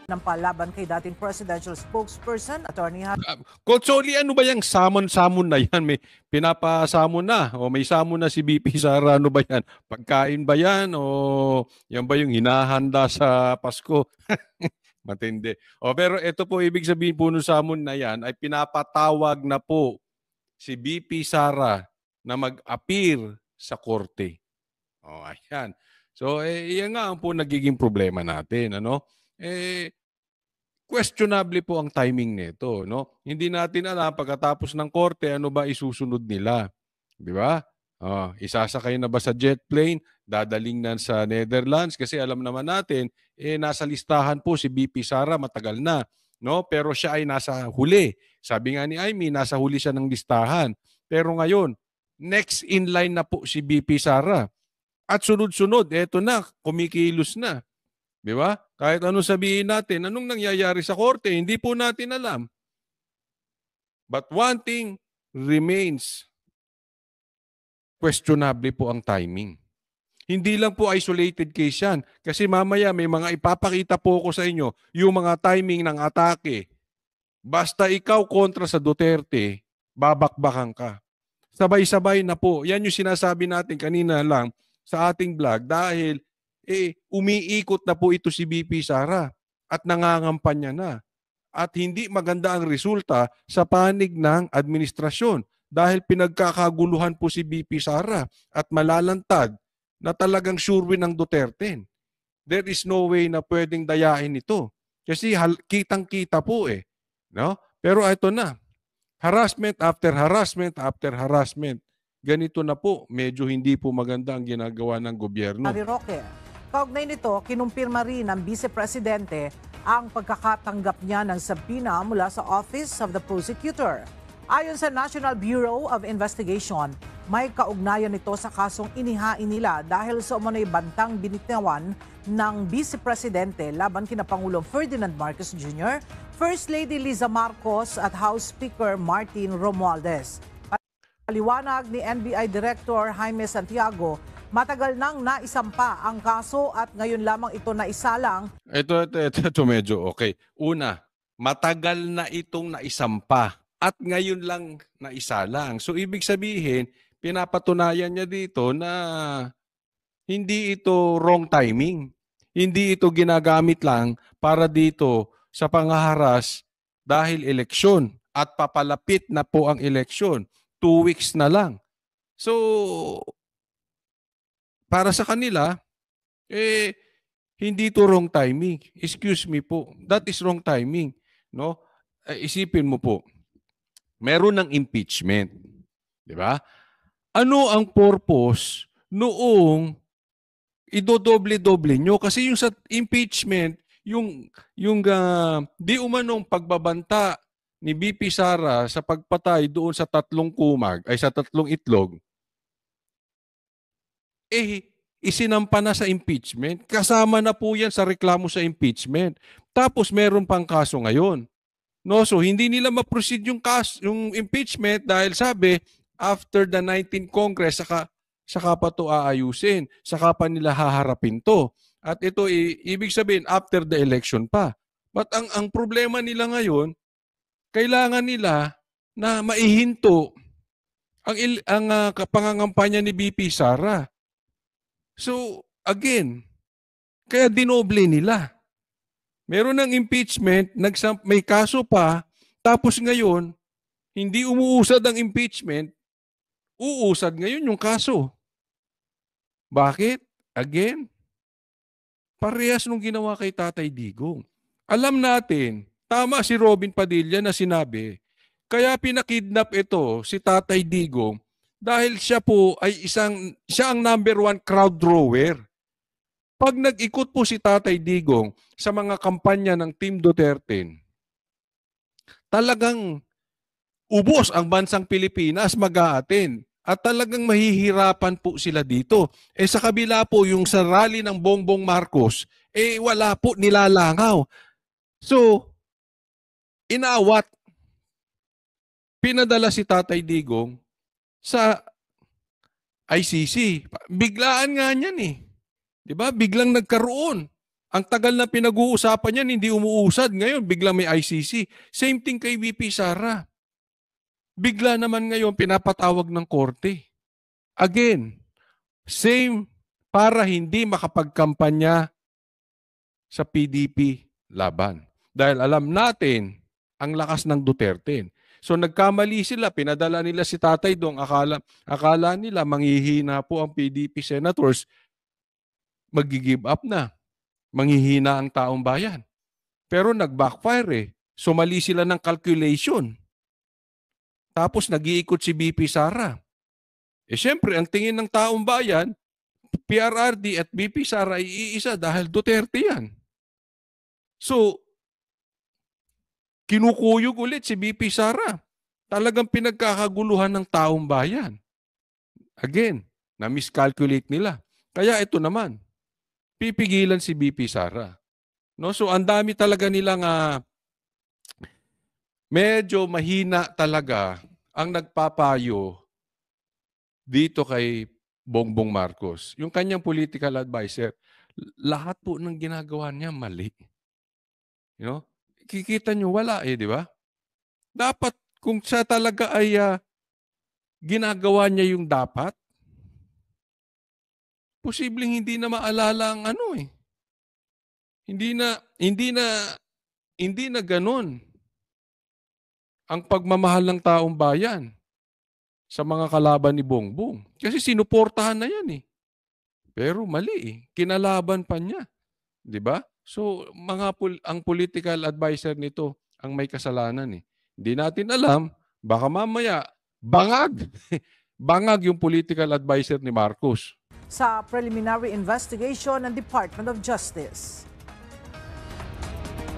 ng palaban kay dating presidential spokesperson, Attorney Coach ano ba yung samon-samon na yan? May pinapasamon na o may samon na si BP Sara, ano ba yan? Pagkain ba yan o yan ba yung hinahanda sa Pasko? Matindi. Pero ito po, ibig sabihin po ng samon na yan ay pinapatawag na po si BP Sara na mag-appear sa korte. Ayan. So, yan nga po nagiging problema natin. Questionable po ang timing nito, no? Hindi natin alam pagkatapos ng korte ano ba isusunod nila. Di ba? Isasakay na ba sa jet plane? Dadaling na sa Netherlands kasi alam naman natin nasa listahan po si BP Sara matagal na, no? Pero siya ay nasa huli. Sabi nga ni Amy, nasa huli siya ng listahan. Pero ngayon, next in line na po si BP Sara. At sunod-sunod, eto na, kumikilos na. Di ba? Kahit anong sabihin natin, anong nangyayari sa korte, hindi po natin alam. But one thing remains, questionable po ang timing. Hindi lang po isolated case yan. Kasi mamaya may mga ipapakita po ko sa inyo yung mga timing ng atake. Basta ikaw kontra sa Duterte, babakbakan ka. Sabay-sabay na po. Yan yung sinasabi natin kanina lang sa ating vlog dahil umiikot na po ito si BP Sara at nangangampanya na. At hindi maganda ang resulta sa panig ng administrasyon dahil pinagkakaguluhan po si BP Sara at malalantad na talagang sure win ng Duterte. There is no way na pwedeng dayain ito. Kasi kitang-kita po no? Pero ito na. Harassment after harassment after harassment. Ganito na po. Medyo hindi po maganda ang ginagawa ng gobyerno. Harry Roque. Kaugnay nito, kinumpirma rin ng Vice Presidente ang pagkakatanggap niya ng sabina mula sa Office of the Prosecutor. Ayon sa National Bureau of Investigation, may kaugnayan nito sa kasong inihain nila dahil sa umano'y bantang binitawan ng Vice Presidente laban kina Pangulong Ferdinand Marcos Jr., First Lady Liza Marcos at House Speaker Martin Romualdez. Paliwanag ni NBI Director Jaime Santiago, matagal nang naisampa ang kaso at ngayon lamang ito naisalang. Ito medyo okay. Una, matagal na itong naisampa at ngayon lang naisalang. So ibig sabihin, pinapatunayan niya dito na hindi ito wrong timing. Hindi ito ginagamit lang para dito sa pangaharas dahil eleksyon at papalapit na po ang eleksyon. 2 weeks na lang. So, para sa kanila, hindi ito wrong timing. Excuse me po. That is wrong timing. No? Isipin mo po, meron ng impeachment. Di ba? Ano ang purpose noong idodoble-doble nyo? Kasi yung sa impeachment, yung di umanong pagbabanta ni BP Sara sa pagpatay doon sa 3 kumag, ay sa 3 itlog, isinampa na sa impeachment. Kasama na po yan sa reklamo sa impeachment. Tapos meron pang kaso ngayon. No, so hindi nila ma-proceed yung impeachment dahil sabi, after the 19th Congress, saka pa ito aayusin. Saka pa nila haharapin to. At ito, ibig sabihin, after the election pa. But ang problema nila ngayon, kailangan nila na maihinto ang pangangampanya ni BP Sara. So, again, kaya dinoble nila. Meron ng impeachment, may kaso pa, tapos ngayon, hindi umuusad ang impeachment, uusad ngayon yung kaso. Bakit? Again, parehas nung ginawa kay Tatay Digong. Alam natin, tama si Robin Padilla na sinabi, kaya pinakidnap ito si Tatay Digong dahil siya po ay siya ang number 1 crowd drawer. Pag nag-ikot po si Tatay Digong sa mga kampanya ng Team Duterte, talagang ubos ang bansang Pilipinas mag-a-attend at talagang mahihirapan po sila dito. Sa kabila po yung sa rally ng Bongbong Marcos, wala po, nilalangaw. So, inawat, pinadala si Tatay Digong sa ICC. Biglaan nga niyan Di ba? Biglang nagkaroon. Ang tagal na pinag-uusapan yan, hindi umuusad. Ngayon, bigla may ICC. Same thing kay VP Sara. Bigla naman ngayon, pinapatawag ng korte. Again, same para hindi makapagkampanya sa PDP laban. Dahil alam natin ang lakas ng Duterte. So nagkamali sila, pinadala nila si Tatay Dong, akala nila manghihina po ang PDP senators, mag-give up na, manghihina ang taong bayan. Pero nag-backfire eh. Sumali sila ng calculation. Tapos nag-iikot si BP Sara. Eh syempre, ang tingin ng taong bayan, PRRD at BP Sara ay iisa dahil Duterte yan. So, kinukuyog ulit si BP Sara. Talagang pinagkakaguluhan ng taong bayan. Again, na-miscalculate nila. Kaya ito naman, pipigilan si BP Sara. No? So, ang dami talaga nilang medyo mahina talaga ang nagpapayo dito kay Bongbong Marcos. Yung kanyang political advisor, lahat po ng ginagawa niya mali. You know? Kikita nyo, wala eh, di ba? Dapat, kung siya talaga ay ginagawa niya yung dapat, posibleng hindi na maalala ang ano eh. Hindi na ganun ang pagmamahal ng taong bayan sa mga kalaban ni Bongbong. Kasi sinuportahan na yan eh. Pero mali eh. Kinalaban pa niya. Di ba? So, ang political advisor nito ang may kasalanan eh. Hindi natin alam, baka mamaya, bangag. Bangag yung political advisor ni Marcos. Sa preliminary investigation ng Department of Justice.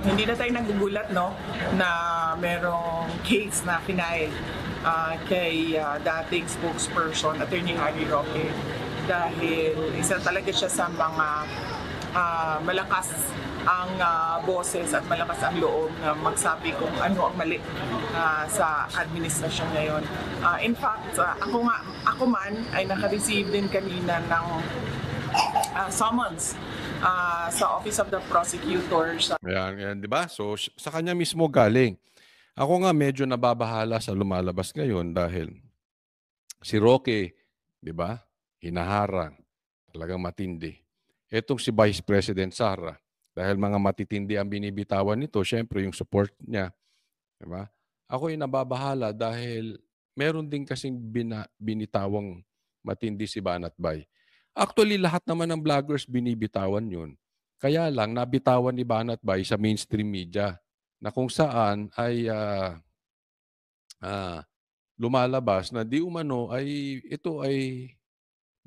Hindi na tayo nagugulat no, na merong case na final kay dating spokesperson, Attorney Harry Roque. Dahil isa talaga siya sa mga malakas ang boses at malakas ang loob na magsabi kung ano ang mali sa administrasyon ngayon. In fact, ako man ay naka-receive din kanina ng summons sa Office of the Prosecutors. Yan, di ba? So, sa kanya mismo galing. Ako nga medyo nababahala sa lumalabas ngayon dahil si Roque, di ba? Hinaharang. Talagang matindi. Etong si Vice President Sara, dahil mga matitindi ang binibitawan nito, syempre yung support niya, di ba? Ako ay nababahala dahil meron din kasing binitawang matindi si Banatbay. Actually, lahat naman ng vloggers binibitawan yun. Kaya lang, nabitawan ni Banatbay sa mainstream media na kung saan ay lumalabas na di umano ay ito ay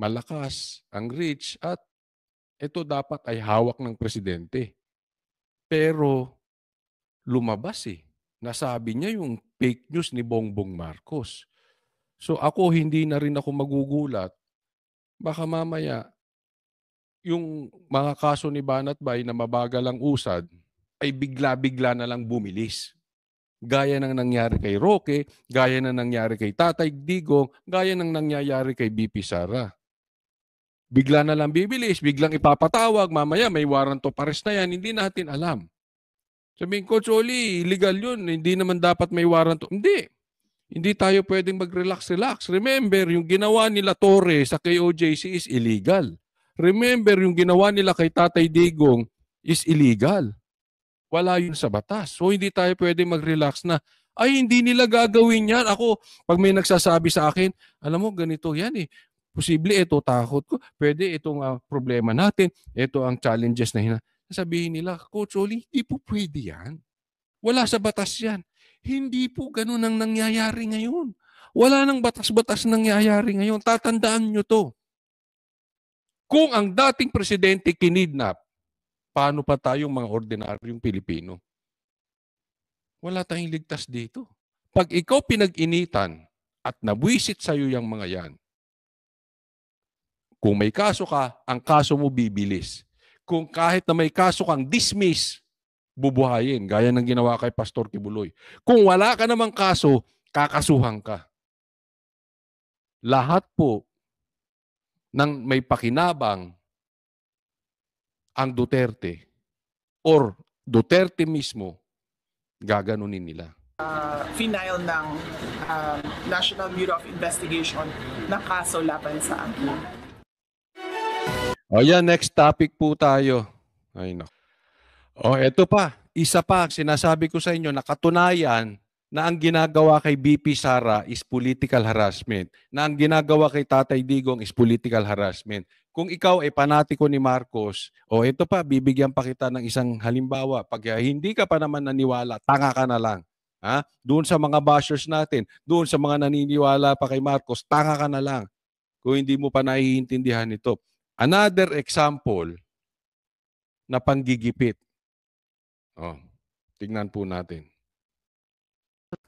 malakas, ang rich at ito dapat ay hawak ng presidente. Pero lumabas eh. Nasabi niya yung fake news ni Bongbong Marcos. So ako hindi na rin ako magugulat. Baka mamaya yung mga kaso ni Banatbay na mabagal ang usad ay bigla-bigla na lang bumilis. Gaya ng nangyari kay Roque, gaya ng nangyari kay Tatay Digong, gaya ng nangyayari kay BP Sara. Bigla na lang bibilis, biglang ipapatawag, mamaya may warrant of arrest na yan, hindi natin alam. Sabihin ko, Choli, illegal yun, hindi naman dapat may warrant. Hindi tayo pwedeng mag-relax-relax. Remember, yung ginawa nila Torre sa KOJC is illegal. Remember, yung ginawa nila kay Tatay Digong is illegal. Wala yun sa batas. So, hindi tayo pwedeng mag-relax na, ay, hindi nila gagawin yan. Ako, pag may nagsasabi sa akin, alam mo, ganito yan eh. Posible, ito takot ko. Pwede, itong problema natin. Ito ang challenges na sabihin nila, Coach Oli, hindi po pwede yan. Wala sa batas yan. Hindi po ganun ang nangyayari ngayon. Wala nang batas-batas nangyayari ngayon. Tatandaan nyo to. Kung ang dating presidente kinidnap, paano pa tayong mga ordinaryong Pilipino? Wala tayong ligtas dito. Pag ikaw pinag-initan at nabwisit sa'yo yung mga yan, kung may kaso ka, ang kaso mo bibilis. Kung kahit na may kaso kang dismiss, bubuhayin, gaya ng ginawa kay Pastor Kibuloy. Kung wala ka namang kaso, kakasuhan ka. Lahat po ng may pakinabang ang Duterte or Duterte mismo, gaganunin nila. Final ng National Bureau of Investigation na kaso laban sa akin. O yan, next topic po tayo. Ay, no. O, eto pa. Isa pa, sinasabi ko sa inyo, nakatunayan na ang ginagawa kay BP Sara is political harassment. Na ang ginagawa kay Tatay Digong is political harassment. Kung ikaw ay panatiko ni Marcos, o ito pa, bibigyan pa kita ng isang halimbawa. Pag hindi ka pa naman naniwala, tanga ka na lang. Ha? Doon sa mga bashers natin, doon sa mga naniniwala pa kay Marcos, tanga ka na lang. Kung hindi mo pa naiintindihan ito. Another example na panggigipit. Oh, tingnan po natin.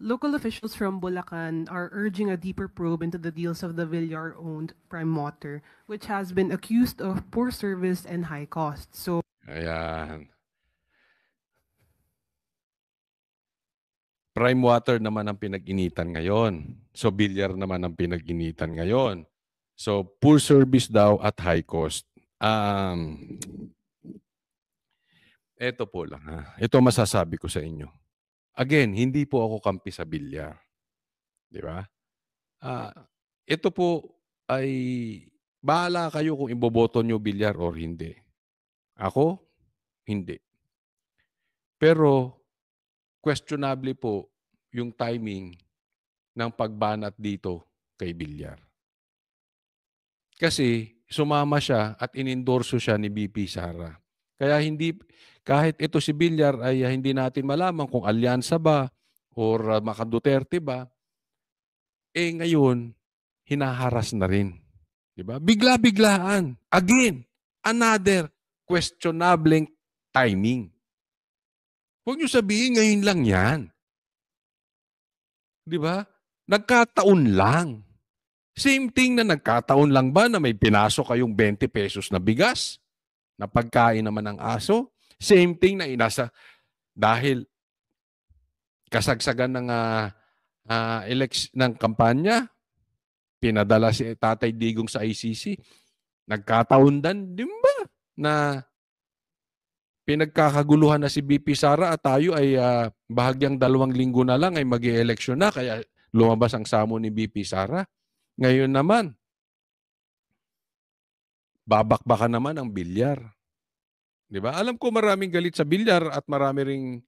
Local officials from Bulacan are urging a deeper probe into the deals of the Villar-owned Prime Water, which has been accused of poor service and high costs. So, Ayan. Prime Water naman ang pinag-initan ngayon. So, Villar naman ang pinag-initan ngayon. So, poor service daw at high cost. Ito po lang. Ha? Ito masasabi ko sa inyo. Again, hindi po ako kampi sa Villar. Di ba? Ito po ay bahala kayo kung iboboto nyo Villar or hindi. Ako, hindi. Pero, questionable po yung timing ng pagbanat dito kay Villar. Kasi sumama siya at inendorso siya ni BP Sara. Kaya hindi, kahit ito si Villar ay hindi natin malaman kung alyansa ba or Maka Duterte ba, ngayon, hinaharas na rin. Diba? Bigla-biglaan. Again, another questionable timing. Huwag niyo sabihin ngayon lang yan. Di ba? Nagkataon lang. Same thing na nagkataon lang ba na may pinasok kayong 20 pesos na bigas na pagkain naman ng aso? Same thing na inasa dahil kasagsagan ng ng kampanya, pinadala si Tatay Digong sa ICC. Nagkataon din ba na pinagkakaguluhan na si BP Sara at tayo ay bahagyang 2 linggo na lang ay mag-i-eleksyon na kaya lumabas ang samo ni BP Sara. Ngayon naman, babakbakan naman ang Villar. Di ba? Alam ko maraming galit sa Villar at marami ring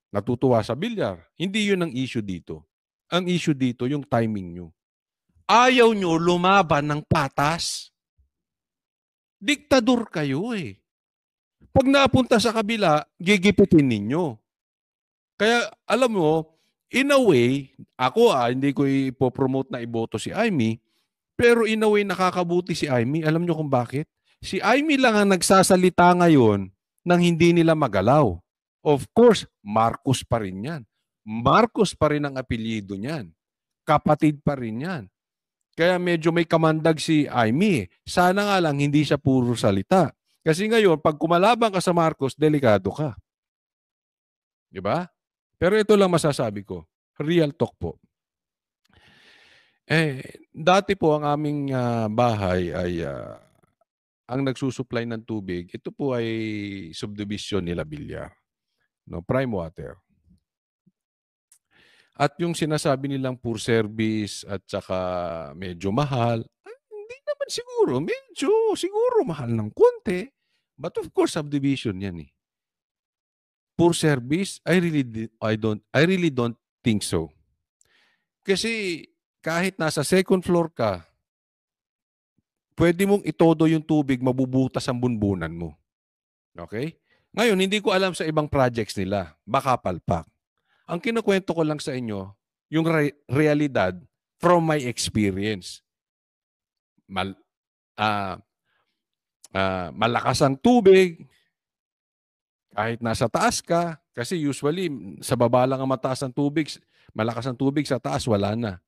natutuwa sa Villar. Hindi yun ang issue dito. Ang issue dito, yung timing nyo. Ayaw nyo lumaban ng patas. Diktador kayo eh. Pag napunta sa kabila, gigipitin ninyo. Kaya alam mo, in a way, ako hindi ko ipopromote na iboto si Amy, pero in a way nakakabuti si Amy. Alam nyo kung bakit? Si Amy lang ang nagsasalita ngayon nang hindi nila magalaw. Of course, Marcos pa rin yan. Marcos pa rin ang apelyido niyan. Kapatid pa rin yan. Kaya medyo may kamandag si Amy. Sana nga lang hindi siya puro salita. Kasi ngayon, pag kumalaban ka sa Marcos, delikado ka. Di ba? Pero ito lang masasabi ko. Real talk po. Dati po ang aming bahay ay ang nagsusupply ng tubig. Ito po ay subdivision nila Villar. No, Prime Water. At yung sinasabi nilang poor service at saka medyo mahal, hindi naman siguro. Medyo siguro mahal ng konti. But of course, subdivision yan eh. Poor service, I really don't think so. Kasi kahit nasa second floor ka, pwede mong itodo yung tubig, mabubutas ang bunbunan mo. Okay? Ngayon, hindi ko alam sa ibang projects nila. Baka palpak. Ang kinukwento ko lang sa inyo, yung realidad from my experience. Malakas ang tubig, kahit nasa taas ka, kasi usually sa baba lang ang mataas ang tubig, malakas ang tubig, sa taas wala na.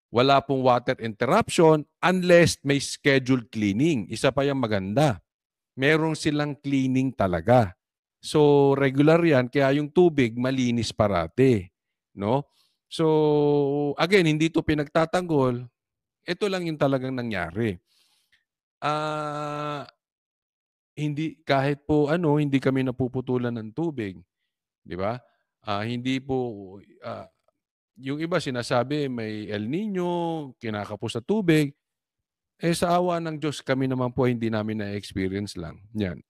Wala pong water interruption unless may scheduled cleaning. Isa pa yung maganda. Meron silang cleaning talaga. So, regular yan, kaya yung tubig malinis parate. No? So, again, hindi ito pinagtatanggol. Ito lang yung talagang nangyari. hindi kahit po hindi kami napuputulan ng tubig, 'di ba? Hindi po yung iba sinasabi may El Nino, kinakapos sa tubig. Sa awa ng Diyos kami naman po hindi namin na-experience lang. Yan.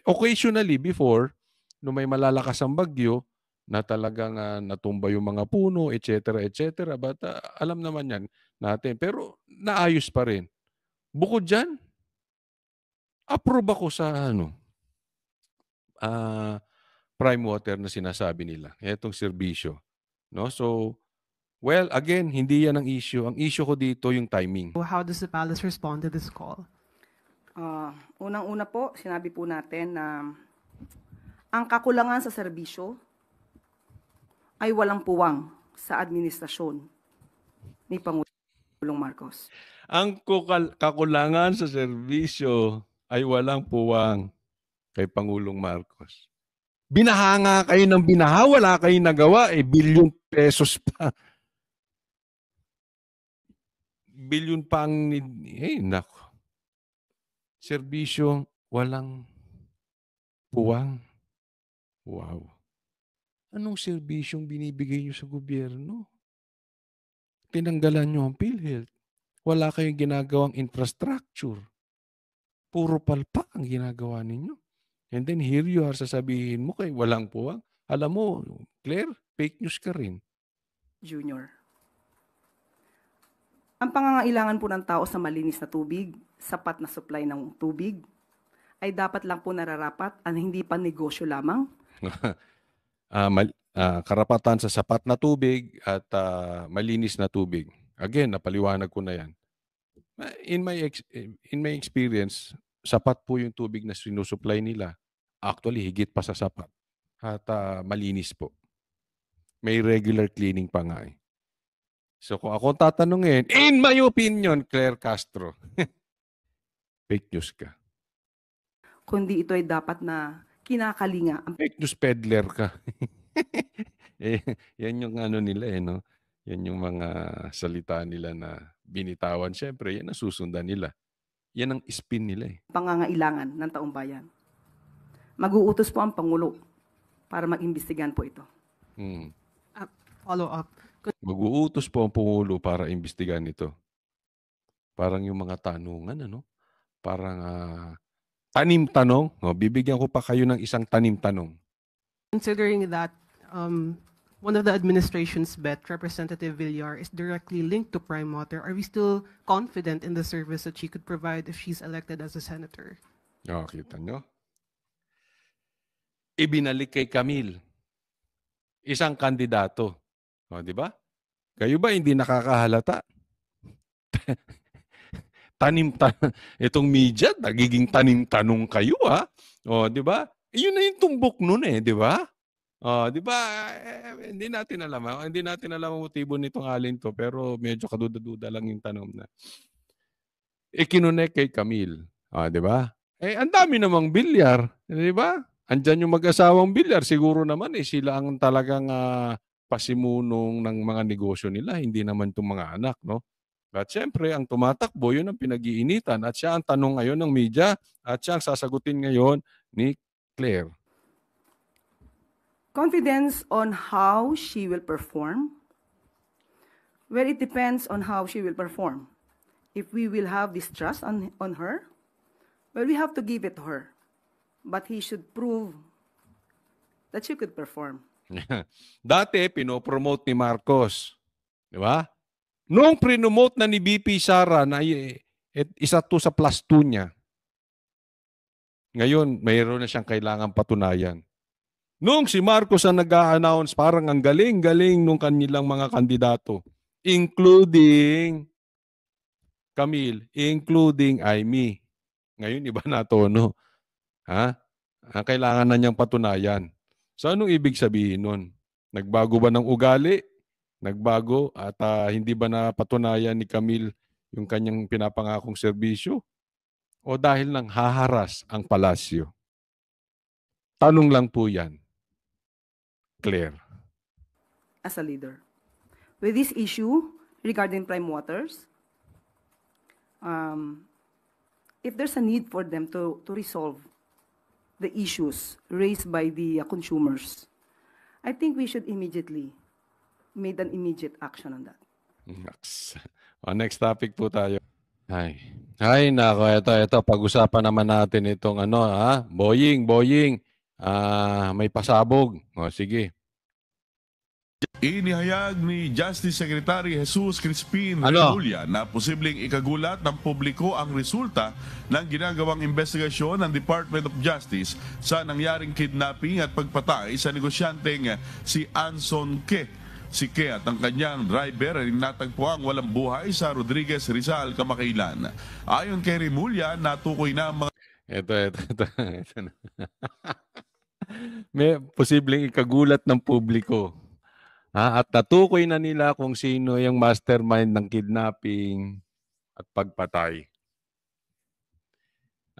Occasionally before, nung may malalakas ang bagyo, na talagang natumba yung mga puno, etc., etc. But alam naman yan natin. Pero naayos pa rin. Bukod dyan, approve ako sa prime water na sinasabi nila. Itong serbisyo. No? So, well, again, hindi yan ang issue. Ang issue ko dito yung timing. How does the palace respond to this call? Unang-una po, sinabi po natin na ang kakulangan sa serbisyo ay walang puwang sa administrasyon ni Pangulong Marcos. Ang kakulangan sa serbisyo ay walang puwang kay Pangulong Marcos. Binahanga kayo ng binaha, wala kayong nagawa, bilyong pesos pa. Bilyon pa ang nako. Serbisyo, walang puwang. Wow. Anong serbisyong binibigay niyo sa gobyerno? Tinanggalan niyo ang PhilHealth. Wala kayong ginagawang infrastructure. Puro palpak ang ginagawa ninyo. And then here you are, sasabihin mo kay walang puwang. Alam mo, Claire, fake news ka rin. Junior. Ang pangangailangan po ng tao sa malinis na tubig, sapat na supply ng tubig, ay dapat lang po nararapat at hindi pa negosyo lamang. Karapatan sa sapat na tubig at malinis na tubig. Again, napaliwanag ko na yan. In my experience, sapat po yung tubig na sinusupply nila. Actually, higit pa sa sapat. At malinis po. May regular cleaning pa nga eh. So kung ako tatanungin, in my opinion, Claire Castro, fake news ka. Kundi ito ay dapat na kinakalinga. Fake news peddler ka. Yan yung nila no? Yan yung mga salita nila na binitawan. Siyempre, yan ang susundan nila. Yan ang spin nila eh. Pangangailangan ng taong bayan. Mag-uutos po ang Pangulo para mag-imbestigahan po ito. Follow up. Mag-uutos po ang Pangulo para imbestigahan ito. Parang yung mga tanungan, Parang tanim-tanong. Bibigyan ko pa kayo ng isang tanim-tanong. Considering that one of the administration's bet, Representative Villar, is directly linked to Prime Water, are we still confident in the service that she could provide if she's elected as a senator? Kita nyo? Ibinalik kay Camille. Isang kandidato. Di ba? Kayo ba hindi nakakahalata? Itong media, nagiging tanim-tanong kayo, di ba? Yun na yung tumbok nun di ba? Di ba? Hindi natin alam. Hindi natin alam ang motibo nitong alin to, pero medyo kaduda-duda lang yung tanong na. Kinunek kay Camille. Di ba? Ang dami namang bilyar. Di ba? Andyan yung mag-asawang bilyar. Siguro naman sila ang talagang pasimunong ng mga negosyo nila. Hindi naman itong mga anak, no? At syempre, ang tumatakbo, yun ang pinag-iinitan. At siya ang tanong ngayon ng media at siya ang sasagutin ngayon ni Claire. Confidence on how she will perform? Well, it depends on how she will perform. If we will have this trust on her, well, we have to give it to her. But he should prove that she could perform. Dati, pinopromote ni Marcos. Di ba? Noong prinomote na ni BP Sara na isa to sa plus 2 niya, ngayon, mayroon na siyang kailangang patunayan. Noong si Marcos ang nag-a-announce, parang ang galing-galing nung kanilang mga kandidato, including Camille, including Amy. Ngayon, iba na tono. Kailangan na niyang patunayan. So, anong ibig sabihin nun? Nagbago ba ng ugali? Nagbago at hindi ba napatunayan ni Camille yung kanyang pinapangakong serbisyo? O dahil nang haharas ang palasyo? Tanong lang po yan. Claire. As a leader. With this issue regarding Prime Waters, if there's a need for them to resolve the issues raised by the consumers, I think we should immediately make an immediate action on that. Next topic po tayo. Ay nako, ito pag-usapan naman natin itong Boying. May pasabog. O sige. Inihayag ni Justice Secretary Jesus Crispin Remulla na posibleng ikagulat ng publiko ang resulta ng ginagawang investigasyon ng Department of Justice sa nangyaring kidnapping at pagpatay sa negosyanteng si Anson Ke. Si Ke at ang kanyang driver ay natagpuang walang buhay sa Rodriguez Rizal, Kamakailan. Ayon kay Remulla, natukoy na ang mga... Ito na. May posibleng ikagulat ng publiko. At natukoy na nila kung sino yung mastermind ng kidnapping at pagpatay.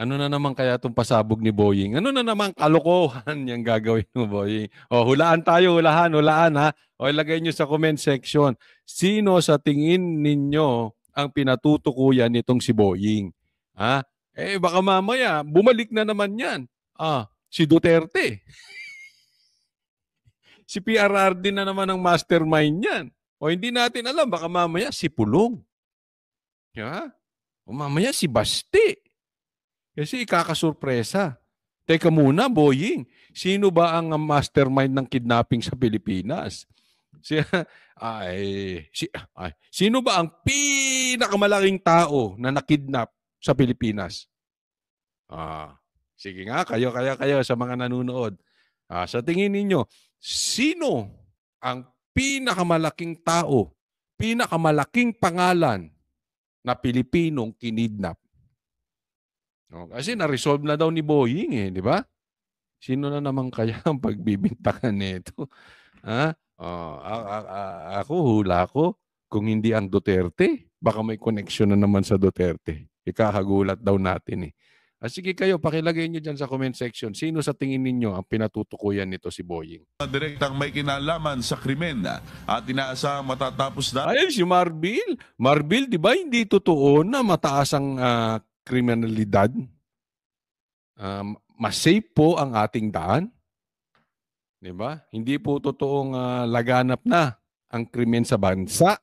Ano na naman kaya itong pasabog ni Boying? Ano na naman kalokohan yung gagawin mo, Boying? Hulaan tayo, hulaan ha. Ilagay nyo sa comment section. Sino sa tingin ninyo ang pinatutukuyan nitong si Boying? Baka mamaya, bumalik na naman yan. Si Duterte. Si PRRD na naman ang mastermind yan. Hindi natin alam, baka mamaya si Pulong. O mamaya si Basti. Kasi ikakasurpresa. Teka muna, Boying. Sino ba ang mastermind ng kidnapping sa Pilipinas? Sino ba ang pinakamalaking tao na nakidnap sa Pilipinas? Sige nga, kayo sa mga nanonood. Sa tingin ninyo, sino ang pinakamalaking tao, pinakamalaking pangalan na Pilipinong kinidnap? Kasi na-resolve na daw ni Boying di ba? Sino na naman kaya ang pagbibintakan nito? Ako, hula ko, kung hindi ang Duterte, baka may connection na naman sa Duterte. Ikakagulat daw natin sige kayo, pakilagay nyo dyan sa comment section. Sino sa tingin ninyo ang pinatutukuyan nito si Boying? Direktang may kinalaman sa krimen at inaasahang matatapos na. Ayun, si Marbil. Marbil, di ba hindi totoo na mataas ang kriminalidad? Mas safe po ang ating daan. Di ba? Hindi po totoong laganap na ang krimen sa bansa.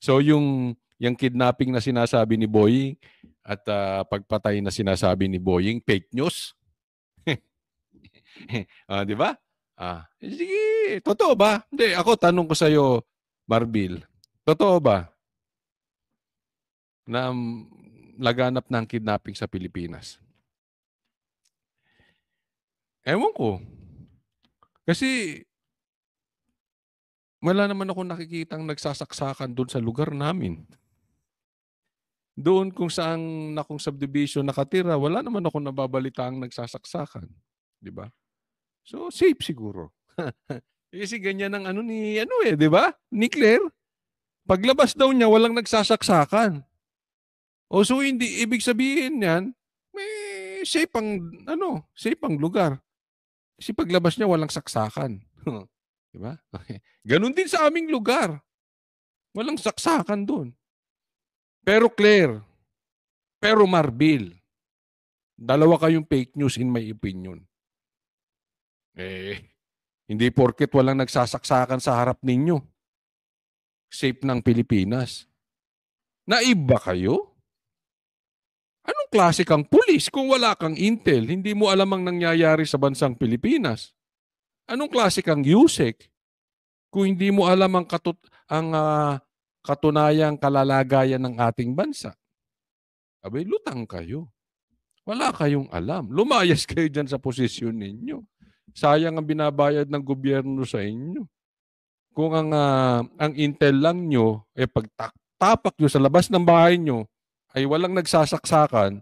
So yung kidnapping na sinasabi ni Boying at pagpatay na sinasabi ni Boying, fake news. Di ba? Sige, totoo ba? Hindi, ako tanong ko sa iyo, Marbil. Totoo ba na laganap ng kidnapping sa Pilipinas? Ewan ko. Kasi wala naman ako nakikitang nagsasaksakan doon sa lugar namin. Doon kung saan akong subdivision nakatira, wala naman ako nababalitaang nagsasaksakan. Di ba? So, safe siguro. Kasi ganyan ang di ba? Ni Claire. Paglabas daw niya, walang nagsasaksakan. So hindi, ibig sabihin yan, may safe ang lugar. Kasi paglabas niya, walang saksakan. Di ba? Okay. Ganun din sa aming lugar. Walang saksakan doon. Pero Claire, pero Marbil, dalawa kayong fake news in my opinion. Hindi porket walang nagsasaksakan sa harap ninyo. Safe ng Pilipinas. Naiba kayo? Anong klase kang pulis kung wala kang intel? Hindi mo alam ang nangyayari sa bansang Pilipinas. Anong klase kang USEC kung hindi mo alam ang katunayang kalalagayan ng ating bansa? Abay, lutang kayo. Wala kayong alam. Lumayas kayo dyan sa posisyon ninyo. Sayang ang binabayad ng gobyerno sa inyo. Kung ang intel lang nyo, pagtapak nyo sa labas ng bahay nyo, ay walang nagsasaksakan,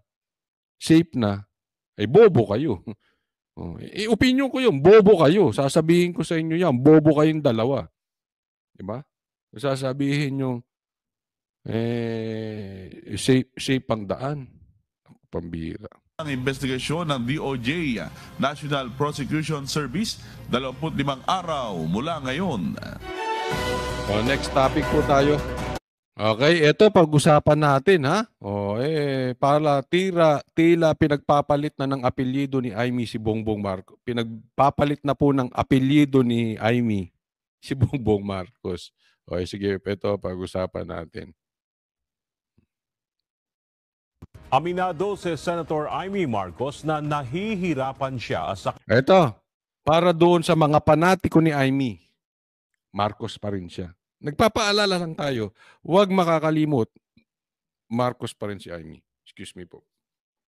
safe na, ay bobo kayo. Opinion ko yun, bobo kayo. Sasabihin ko sa inyo yan, bobo kayong dalawa. Diba? Sasabihin nyo, safe ang daan. Pambira. Ang investigasyon ng DOJ, National Prosecution Service, 25 araw mula ngayon. Next topic po tayo. Okay, ito pag-usapan natin ha. Para tila pinagpapalit na ng apelyido ni Amy si Bongbong Marcos. Pinagpapalit na po ng apelyido ni Amy si Bongbong Marcos. Okay, sige, ito pag-usapan natin. Aminado si Senator Amy Marcos na nahihirapan siya sa Ito, para doon sa mga panatiko ni Amy, Marcos pa rin siya. Nagpapaalala lang tayo, huwag makakalimot, Marcos pa rin si Amy. Excuse me po.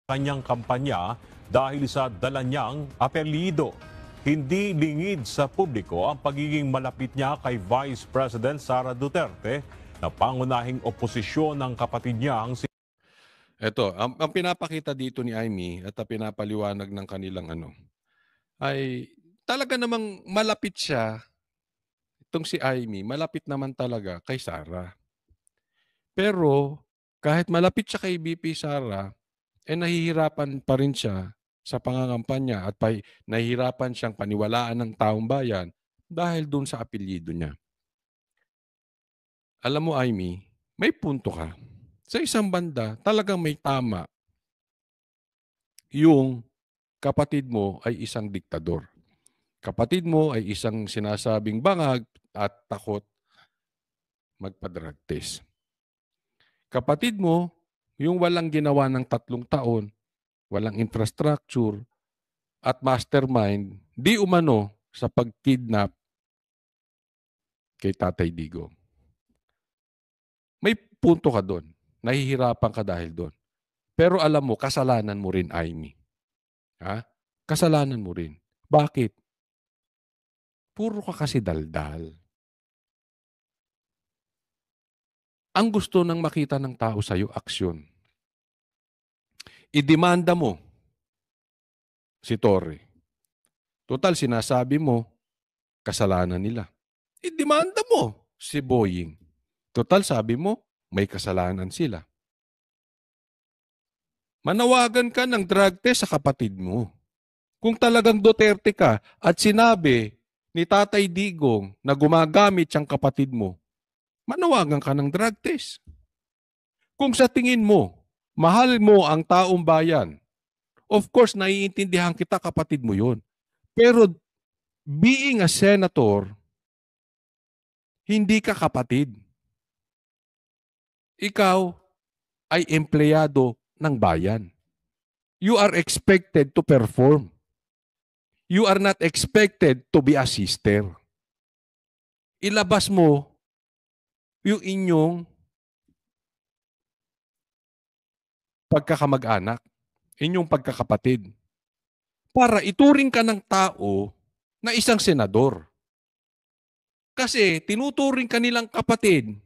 kanyang kampanya dahil sa dala niyang apelyido. Hindi lingid sa publiko ang pagiging malapit niya kay Vice President Sara Duterte na pangunahing oposisyon ng kapatid niyang si Ito, ang pinapakita dito ni Amy at ang pinapaliwanag ng kanilang ay talaga namang malapit siya. Itong si Amy, malapit naman talaga kay Sara. Pero kahit malapit siya kay BP Sara, nahihirapan pa rin siya sa pangangampanya at nahihirapan siyang paniwalaan ng taong bayan dahil dun sa apelyido niya. Alam mo, Amy, may punto ka. Sa isang banda, talagang may tama. Yung kapatid mo ay isang diktador. Kapatid mo ay isang sinasabing bangag at takot magpa-drug test. Kapatid mo, yung walang ginawa ng 3 taon, walang infrastructure at mastermind, di umano sa pagkidnap kay Tatay Digong. May punto ka doon. Nahihirapan ka dahil doon. Pero alam mo, kasalanan mo rin, Amy. Ha? Kasalanan mo rin. Bakit? Puro ka kasi daldal. Ang gusto nang makita ng tao sa'yo, aksyon. Idemanda mo si Torre. Total, sinasabi mo, kasalanan nila. Idemanda mo si Boying. Total, sabi mo, may kasalanan sila. Manawagan ka ng drug test sa kapatid mo. Kung talagang Duterte ka at sinabi ni Tatay Digong na gumagamit siyang kapatid mo, manawagan ka ng drug test. Kung sa tingin mo, mahal mo ang taong bayan, of course, naiintindihan kita, kapatid mo yun. Pero being a senator, hindi ka kapatid. Ikaw ay empleyado ng bayan. You are expected to perform. You are not expected to be a sister. Ilabas mo yung inyong pagkakamag-anak, inyong pagkakapatid, para ituring ka ng tao na isang senador. Kasi tinuturing ka nilang kapatid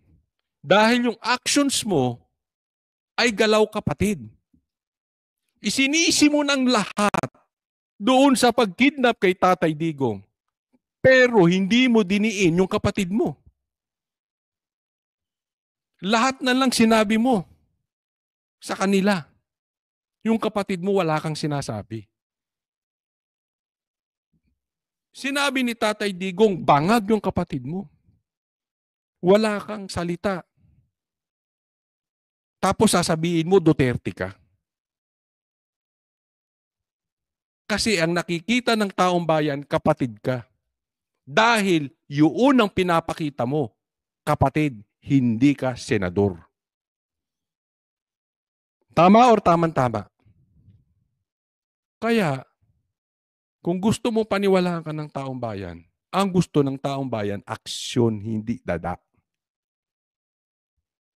dahil yung actions mo ay galaw kapatid. Isinisi mo ng lahat doon sa pagkidnap kay Tatay Digong, pero hindi mo diniin yung kapatid mo. Lahat na lang sinabi mo sa kanila. Yung kapatid mo, wala kang sinasabi. Sinabi ni Tatay Digong, bangag yung kapatid mo. Wala kang salita. Tapos sasabihin mo, Duterte ka. Kasi ang nakikita ng taong bayan, kapatid ka. Dahil yun ang pinapakita mo, kapatid, hindi ka senador. Tama or tamang-tama? Kaya, kung gusto mo paniwalaan ka ng taong bayan, ang gusto ng taong bayan, aksyon, hindi dada.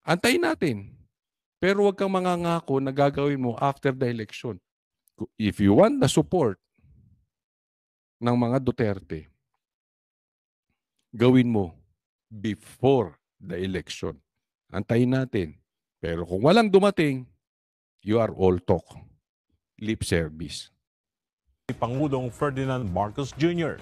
Antayin natin. Pero huwag kang mangangako na gagawin mo after the election. If you want the support ng mga Duterte, gawin mo before the election. Antayin natin. Pero kung walang dumating, you are all talk. Lip service. Pangulong Ferdinand Marcos Jr.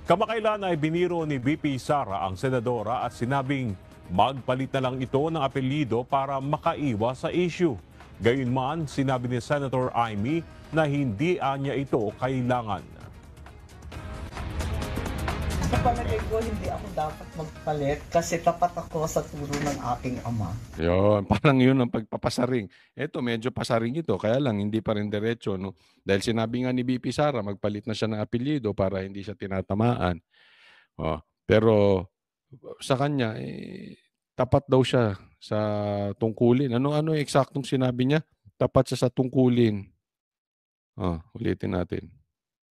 Kamakailan ay biniro ni VP Sara ang senadora at sinabing magpalit na lang ito ng apelyido para makaiwas sa issue. Gayunman, sinabi ni Senator Amy na hindi niya ito kailangan. Sa palagay ko, hindi ako dapat magpalit kasi tapat ako sa turo ng aking ama. Yun, parang yun ang pagpapasaring. Ito, medyo pasaring ito, kaya lang hindi pa rin diretso. No? Dahil sinabi nga ni BP Sara, magpalit na siya ng apelyido para hindi siya tinatamaan. Pero sa kanya, tapat daw siya sa tungkulin. Ano eksaktong sinabi niya? Tapat siya sa tungkulin. Ulitin natin.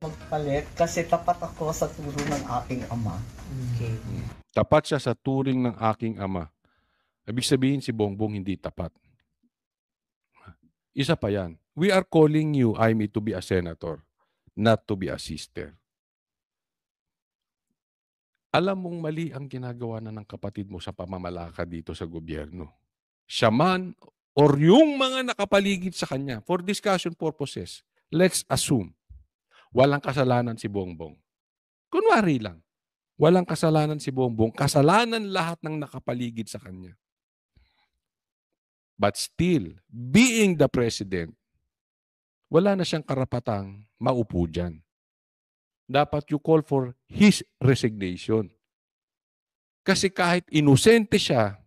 Magpalit kasi tapat ako sa turo ng aking ama. Okay. Tapat siya sa turing ng aking ama. Ibig sabihin si Bongbong hindi tapat. Isa pa yan. We are calling you, Amy, to be a senator, not to be a sister. Alam mong mali ang ginagawa na ng kapatid mo sa pamamalakad dito sa gobyerno. Siya man or yung mga nakapaligid sa kanya, for discussion purposes, let's assume walang kasalanan si Bongbong. Kunwari lang, walang kasalanan si Bongbong, kasalanan lahat ng nakapaligid sa kanya. But still, being the president, wala na siyang karapatang maupo dyan. Dapat you call for his resignation. Kasi kahit inosente siya,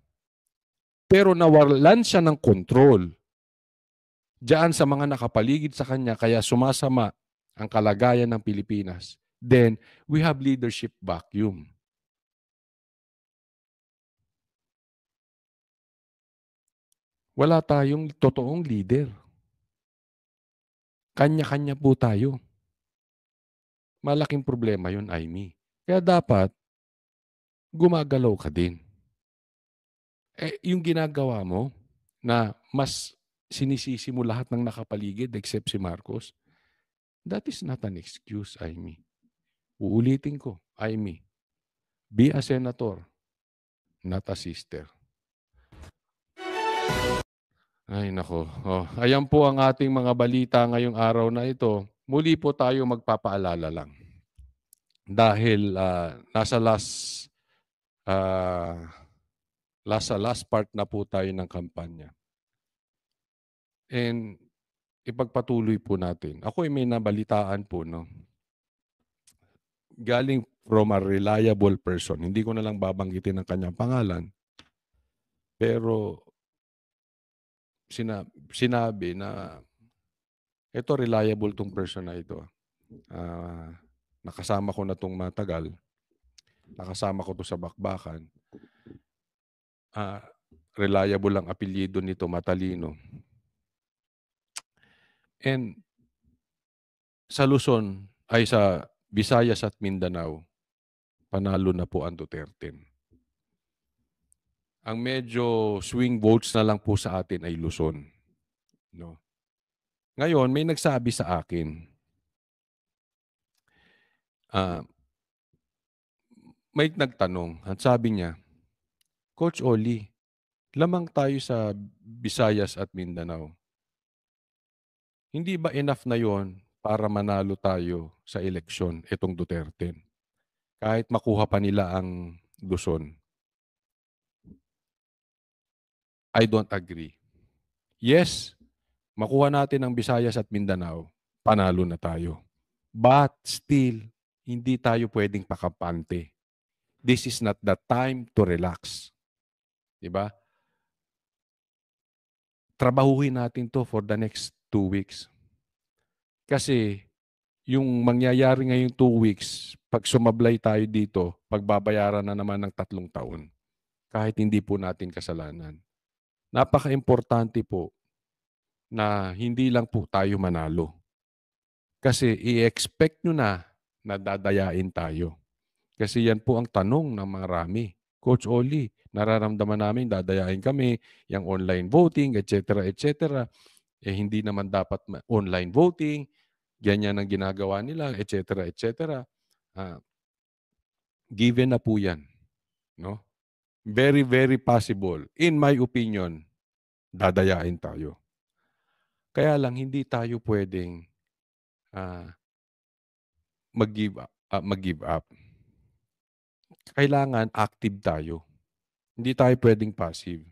pero nawalan siya ng control diyan sa mga nakapaligid sa kanya, kaya sumasama ang kalagayan ng Pilipinas, then we have leadership vacuum. Wala tayong totoong leader. Kanya-kanya po tayo. Malaking problema yun, Amy. Kaya dapat, gumagalaw ka din. Yung ginagawa mo, na mas sinisisi mo lahat ng nakapaligid except si Marcos, that is not an excuse, Amy. Uulitin ko, Amy, be a senator, not a sister. Ay, nako. Ayan po ang ating mga balita ngayong araw na ito. Muli po tayo magpapaalala lang. Dahil nasa last part na po tayo ng kampanya. And ipagpatuloy po natin. Ako ay may nabalitaan po, no? Galing from a reliable person. Hindi ko na lang babanggitin ang kanyang pangalan. Pero sinabi na ito reliable tong person na ito. Nakasama ko na tong matagal. Nakasama ko to sa bakbakan. Reliable ang apelyido nito, matalino. And sa Luzon, ay sa Visayas at Mindanao, panalo na po ang Duterte. Ang medyo swing votes na lang po sa atin ay Luzon. No? Ngayon, may nagsabi sa akin, may nagtanong at sabi niya, Coach Oli, lamang tayo sa Visayas at Mindanao. Hindi ba enough na yon para manalo tayo sa eleksyon itong Duterte? Kahit makuha pa nila ang Luzon. I don't agree. Yes, makuha natin ang Visayas at Mindanao, panalo na tayo. But still, hindi tayo pwedeng pakampante. This is not the time to relax. Diba? Trabahuhin natin to for the next 2 weeks. Kasi yung mangyayari ngayong 2 weeks, pag sumablay tayo dito, pagbabayaran na naman ng 3 taon. Kahit hindi po natin kasalanan. Napaka-importante po na hindi lang po tayo manalo. Kasi i-expect nyo na dadayain tayo. Kasi yan po ang tanong ng marami. Coach Oli, nararamdaman namin dadayain kami, yung online voting, etc. etc. Hindi naman dapat online voting, ganyan ang ginagawa nila, etc. etc. Given na po yan. No? Very, very possible. In my opinion, dadayain tayo. Kaya lang, hindi tayo pwedeng mag-give up. Kailangan active tayo. Hindi tayo pwedeng passive.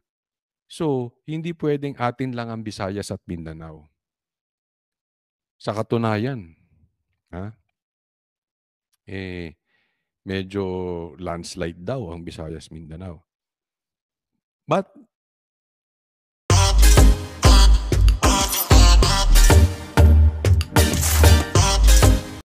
So, hindi pwedeng atin lang ang Visayas at Mindanao. Sa katunayan, medyo landslide daw ang Visayas Mindanao. But